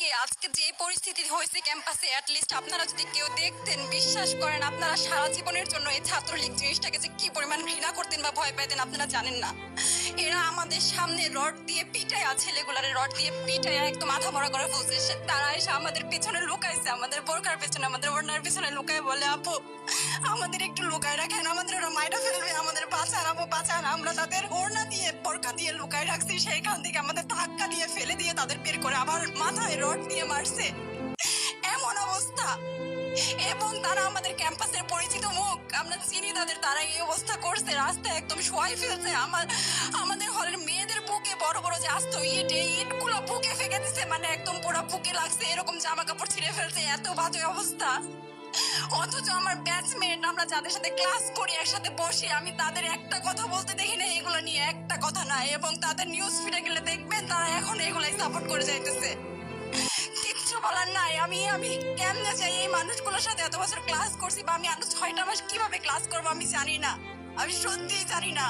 আজকে যে পরিস্থিতি হয়েছে ক্যাম্পাসে, অ্যাটলিস্ট আপনারা যদি কেউ দেখতেন, বিশ্বাস করেন আপনারা সারা জীবনের জন্য এই ছাত্রলীগ জিনিসটাকে যে কি পরিমাণ ঘৃণা করতেন বা ভয় পাইতেন আপনারা জানেন না। এরা আমাদের সামনে রড দিয়ে পিটায়া, ছেলেগুলারে রড দিয়ে পিটায়া একদম মাথা মরা করে ফেলছে। তারা এসে আমাদের পেছনে লুকাইছে, আমাদের বোরকার পেছনে, আমাদের ওড়নার পেছনে লুকায় বলে, আপু আমাদের একটু লুকায় রাখেন, আমাদের ওরা মাইরা ফেলবে, আমাদের বাঁচান আপু বাঁচান। আমরা তাদের ওড়না দিয়ে বোরকা দিয়ে লুকায় রাখছি, সেইখান থেকে আমাদের ধাক্কা দিয়ে ফেলে দিয়ে তাদের বের করে আবার মাথায় রড দিয়ে মারছে। এমন অবস্থা। এবং তারা আমাদের ক্যাম্পাসের পরিচিত মুখ, আমরা চিনি তাদের। তারা এই অবস্থা করছে, রাস্তায় একদম শোয়াই ফেলছে। আমাদের হলের মেয়েদের বুকে বড় বড় যে আস্ত ইটগুলো বুকে ফেঁকে দিচ্ছে, মানে একদম পুরো বুকে লাগছে, এরকম জামা কাপড় ছিঁড়ে ফেলছে। এত বাজে অবস্থা। অথচ আমার ব্যাচমেট, আমরা যাদের সাথে ক্লাস করি, একসাথে বসি, আমি তাদের একটা কথা বলতে দেখি না এগুলো নিয়ে, একটা কথা না। এবং তাদের নিউজ ফিডে গেলে দেখবেন তারা এখন এগুলাই সাপোর্ট করে যাইতেছে। কিচ্ছু বলার নাই। আমি কেমনে চাই এই মানুষগুলোর সাথে এত বছর ক্লাস করছি, বা আমি আরো 6টা মাস কিভাবে ক্লাস করবো আমি জানি না, আমি সত্যিই জানি না।